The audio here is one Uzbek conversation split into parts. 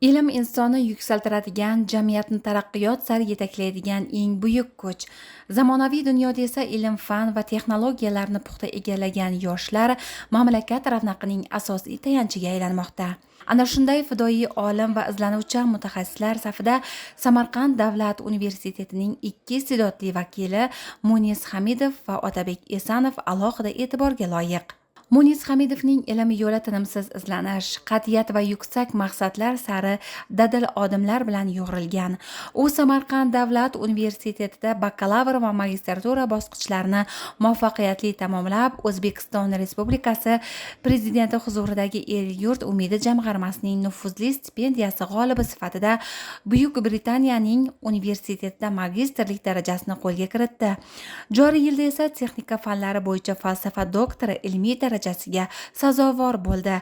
Ilm insonni yuksaltiradigan, jamiyatni taraqqiyot sari yetaklaydigan eng buyuk kuch. Zamonaviy dunyoda esa ilm-fan va texnologiyalarni puxta egallagan yoshlar mamlakat ravnaqining asosiy tayanchiga aylanmoqda. Ana shunday fidoyi olim va izlanuvchan mutaxassislar safida Samarqand davlat universitetining ikki iste'dodli vakili Munis Hamidov va Otabek Esanov alohida e'tiborga loyiq. Munis Hamidovning ilm yo'li tinimsiz izlanish, qat'iyat va yuksak maqsadlar sari dadil odimlar bilan yo'g'rilgan. U Samarqand davlat universitetida bakalavr va magistratura bosqichlarini muvaffaqiyatli tamomlab, O'zbekiston Respublikasi Prezidenti huzuridagi El-yurt umidi jamg'armasining nufuzli stipendiyasi g'olibi sifatida Buyuk Britaniyaning universitetida magistrlik darajasini qo'lga kiritdi. Joriy yilda esa texnika fanlari bo'yicha falsafa doktori ilmiy darajasiga sazovor bo'ldi.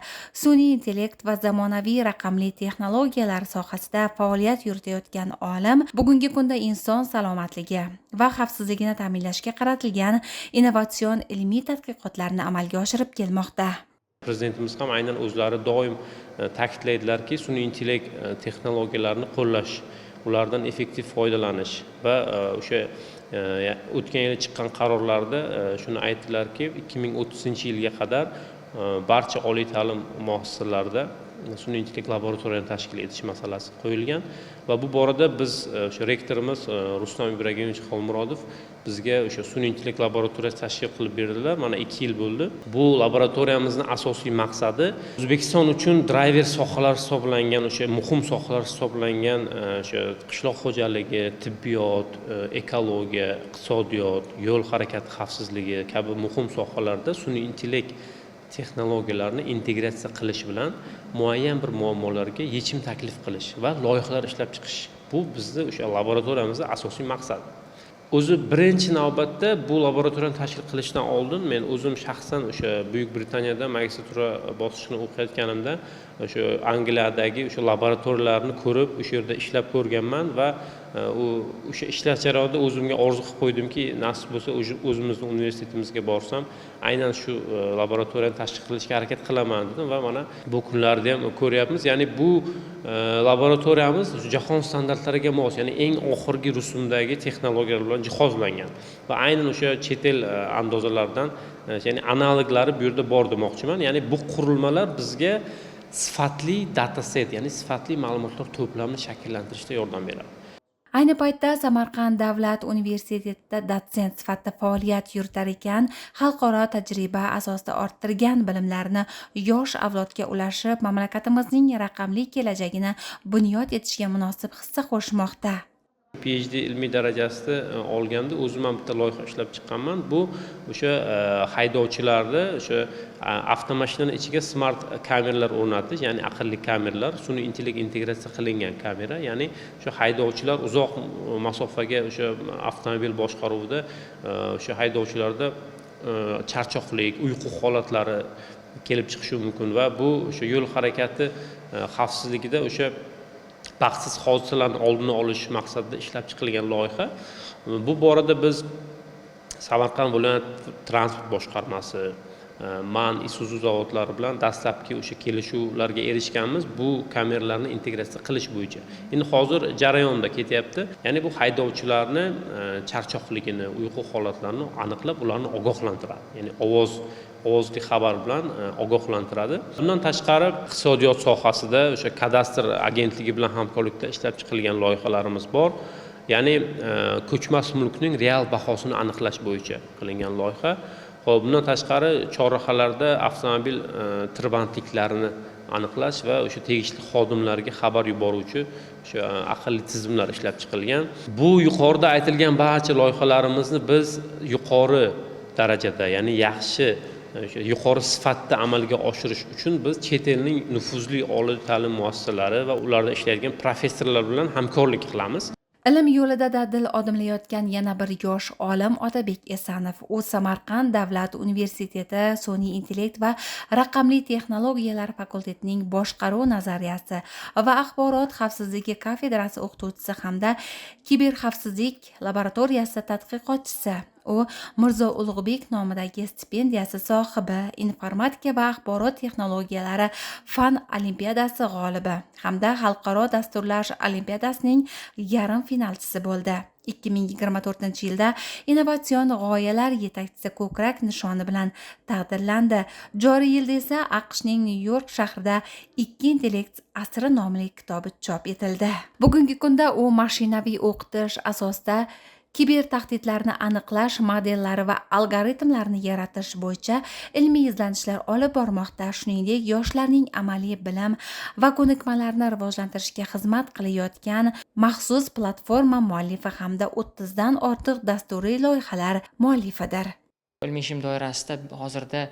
Sun'iy intellekt va zamonaviy raqamli texnologiyalar sohasida faoliyat yuritayotgan olim bugungi kunda inson salomatligi va xavfsizligini ta'minlashga qaratilgan innovatsion ilmiy tadqiqotlarni amalga oshirib kelmoqda. Prezidentimiz ham aynan o'zlari doim ta'kidlaydilarki, sun'iy intellekt texnologiyalarini qo'llash, ulardan effektiv foydalanish va o'sha o'tgan yili chiqqan qarorlarda shuni aytdilarki, 2030-yilga qadar barcha oliy ta'lim muassasalarida sun'iy intellekt laboratoriyani tashkil etish masalasi qo'yilgan va bu borada biz o'sha rektorimiz Rustam Ibragimovich Xolmurodov bizga o'sha sun'iy intellekt laboratoriyasi tashkil qilib berdilar. Mana 2 yil bo'ldi. Bu laboratoriyamizning asosiy maqsadi O'zbekiston uchun driver sohalar hisoblangan, o'sha muhim sohalar hisoblangan o'sha qishloq xo'jaligi, tibbiyot, ekologiya, iqtisodiyot, yo'l harakati xavfsizligi kabi muhim sohalarda sun'iy intellekt texnologiyalarni integratsiya qilish bilan muayyan bir muammolarga yechim taklif qilish va loyihalar ishlab chiqish. Bu bizning o'sha laboratoriyamizning asosiy maqsadi. O'zi birinchi navbatda bu laboratoriyani tashkil qilishdan oldin men o'zim shaxsan o'sha Buyuk Britaniyada magistratura bosqichini o'qiyotganimda o'sha Angliyadagi o'sha laboratoriyalarni ko'rib, o'sha yerda ishlab ko'rganman va o'sha ishlash jarayonida o'zimga orzu qilib qo'ydimki, nasib bo'lsa o'zimizning universitetimizga borsam, aynan shu laboratoriyani tashkil qilishga harakat qilaman dedim va mana bu kunlarda ham ko'ryapmiz. Ya'ni bu laboratoriyamiz jahon standartlariga mos, ya'ni eng oxirgi rusumdagi texnologiyalar bilan jihozlangan va aynan o'sha chet el andozalaridan, ya'ni analoglari bu yerda bor demoqchiman. Ya'ni bu qurilmalar bizga sifatli dataset, ya'ni sifatli ma'lumotlar to'plamini shakllantirishda yordam beradi. Ayni paytda Samarqand davlat universitetida dotsent sifatida faoliyat yuritar ekan, xalqaro tajriba asosida orttirgan bilimlarini yosh avlodga ulashib, mamlakatimizning raqamli kelajagini bunyod etishga munosib hissa qo'shmoqda. PhD ilmiy darajasida olganda o'zim ham bitta loyiha ishlab chiqqanman. Bu o'sha haydovchilarni o'sha avtomashinaning ichiga smart kameralar o'rnatish, ya'ni aqlli kameralar, sun'iy intellekt integratsiya qilingan kamera, ya'ni o'sha haydovchilar uzoq masofaga o'sha avtomobil boshqaruvida o'sha haydovchilarda charchoqlik, uyqu holatlari kelib chiqishi mumkin va bu o'sha yo'l harakati xavfsizligida o'sha baxtsiz hodisalarning oldini olish maqsadida ishlab chiqilgan loyiha. Bu borada biz Samarqand viloyat transport boshqarmasi, MAN, Isuzu zavodlari bilan dastlabki o'sha kelishuvlarga erishganmiz bu kameralarni integratsiya qilish bo'yicha. Endi hozir jarayonda ketyapti. Ya'ni bu haydovchilarni charchoqligini, uyqu holatlarini aniqlab, ularni ogohlantiradi. Ya'ni ovozli xabar bilan ogohlantiradi. Bundan tashqari iqtisodiyot sohasida o'sha kadastr agentligi bilan hamkorlikda ishlab chiqilgan loyihalarimiz bor. Ya'ni ko'chmas mulkning real bahosini aniqlash bo'yicha qilingan loyiha. Xo'p, bundan tashqari chorrahalarda avtomobil tirbandliklarini aniqlash va o'sha tegishli xodimlarga xabar yuboruvchi o'sha aqlli tizimlar ishlab chiqilgan. Bu yuqorida aytilgan barcha loyihalarimizni biz yuqori darajada, ya'ni yaxshi yuqori sifatda amalga oshirish uchun biz chet elning nufuzli oliy ta'lim muassasalari va ularda ishlaydigan professorlar bilan hamkorlik qilamiz. Ilm yo'lida dadil odimlayotgan yana bir yosh olim Otabek Esanov. U Samarqand davlat universiteti sun'iy intellekt va raqamli texnologiyalar fakultetining boshqaruv nazariyasi va axborot xavfsizligi kafedrasi o'qituvchisi hamda kiberxavfsizlik laboratoriyasi tadqiqotchisi. U Mirzo Ulug'bek nomidagi stipendiyasi sohibi, informatika va axborot texnologiyalari fan olimpiadasi g'olibi hamda xalqaro dasturlar olimpiadasining yarim finalchisi bo'ldi. 2024-yilda innovatsion g'oyalar yetakchisi ko'krak nishoni bilan taqdirlandi. Joriy yilda esa AQShning Nyu-York shahrida ikki intellekt asri nomli kitobi chop etildi. Bugungi kunda u mashinaviy o'qitish asosida kiber tahdidlarni aniqlash modellari va algoritmlarni yaratish bo'yicha ilmiy izlanishlar olib bormoqda. Shuningdek, yoshlarning amaliy bilim va ko'nikmalarini rivojlantirishga xizmat qilayotgan maxsus platforma muallifi hamda 30 dan ortiq dasturiy loyihalar muallifidir. Ilmiy ishim doirasida hozirda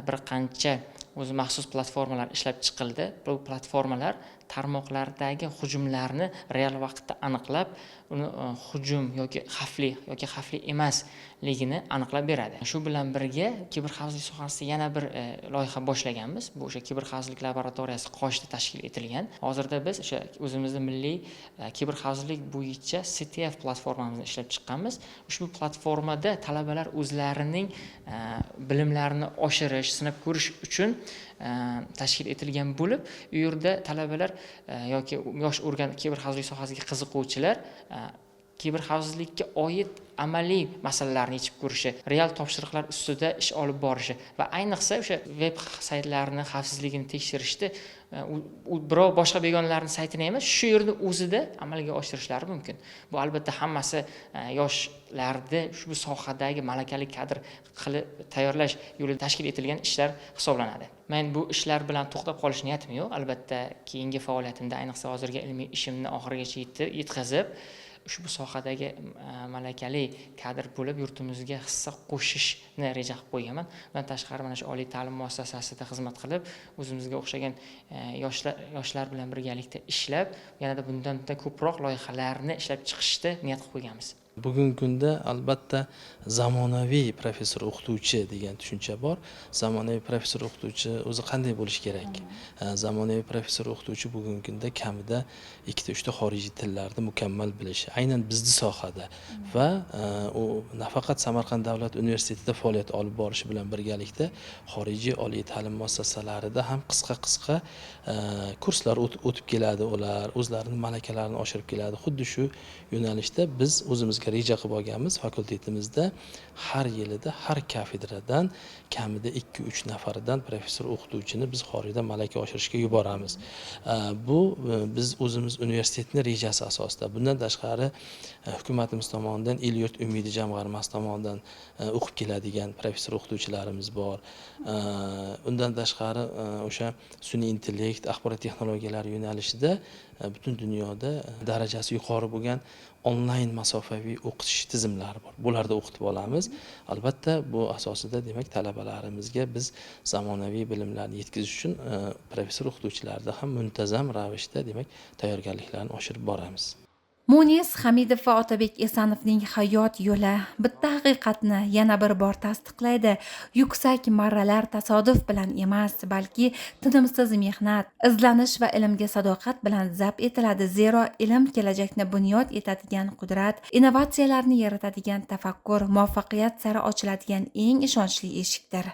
bir qancha o'zi maxsus platformalar ishlab chiqildi. Bu platformalar tarmoqlardagi hujumlarni real vaqtda aniqlab, uni hujum yoki xavfli emasligini aniqlab beradi. Shu bilan birga kiberxavfsizlik sohasida yana bir loyiha boshlaganmiz. Bu o'sha kiberxavfsizlik laboratoriyasi Qoshda tashkil etilgan. Hozirda biz o'sha o'zimizning milliy kiberxavfsizlik bo'yicha CTF platformamizni ishlab chiqqanmiz. Ushbu platformada talabalar o'zlarining bilimlarini oshirish, sinab ko'rish uchun tashkil etilgan bo'lib, u yerda talabalar yoki yosh kiberxavfsizlik sohasiga qiziquvchilar kiberxavfsizlikka oid amaliy masalalarni yechib ko'rishi, real topshiriqlar ustida ish olib borishi va ayniqsa o'sha veb saytlarning xavfsizligini tekshirishda birov boshqa begonalarning saytini emas, shu yerda o'zida amalga oshirishlari mumkin. Bu albatta hammasi yoshlarda ushbu sohadagi malakali kadr qilib tayyorlash yo'lida tashkil etilgan ishlar hisoblanadi. Men bu ishlar bilan to'xtab qolish niyatim yo'q. Albatta, keyingi faoliyatimda, ayniqsa hozirgi ilmiy ishimni oxirigacha yetkazib, ushbu sohadagi malakali kadr bo'lib yurtimizga hissa qo'shishni reja qilib qo'yganman. Bundan tashqari mana shu oliy ta'lim muassasasida xizmat qilib, o'zimizga o'xshagan yoshlar bilan birgalikda ishlab, yanada bundan ko'proq loyihalarni ishlab chiqishda niyat qilib qo'yganmiz. Bugungi kunda albatta zamonaviy professor o'qituvchi degan tushuncha bor. Zamonaviy professor o'qituvchi o'zi qanday bo'lishi kerak? Zamonaviy professor o'qituvchi bugungi kunda kamida 2-3 ta xorijiy tillarni mukammal bilishi, aynan bizning sohada va u nafaqat Samarqand davlat universitetida faoliyat olib borishi bilan birgalikda xorijiy oliy ta'lim muassasalarida ham qisqa kurslar o'tib keladi. Ular o'zlarining malakalarini oshirib keladi. Xuddi shu yo'nalishda biz o'zimizga reja qilib olganmiz. Fakultetimizda har yilida har kafedradan kamida 2-3 nafardan professor o'qituvchini biz xorijda malaka oshirishga yuboramiz. Bu biz o'zimiz universitetning rejasi asosida. Bundan tashqari hukumatimiz tomonidan El-yurt umidi jamg'armasi tomonidan o'qib keladigan professor o'qituvchilarimiz bor. Undan tashqari o'sha sun'iy intellekt, axborot texnologiyalari yo'nalishida butun dunyoda darajasi yuqori bo'lgan onlayn masofaviy o'qitish tizimlari bor. Bularda o'qitib olamiz. Albatta bu asosida demak talabalarimizga biz zamonaviy bilimlarni yetkazish uchun professor o'qituvchilarda ham muntazam ravishda demak tayyorgarliklarni oshirib boramiz. Munis Hamidov va Otabek Esonovning hayot yo'li bitta haqiqatni yana bir bor tasdiqlaydi. Yuksak marralar tasodif bilan emas, balki tinimsiz mehnat, izlanish va ilmga sadoqat bilan zabt etiladi. Zero ilm kelajakni bunyod etadigan qudrat, innovatsiyalarni yaratadigan tafakkur, muvaffaqiyat sari ochiladigan eng ishonchli eshikdir.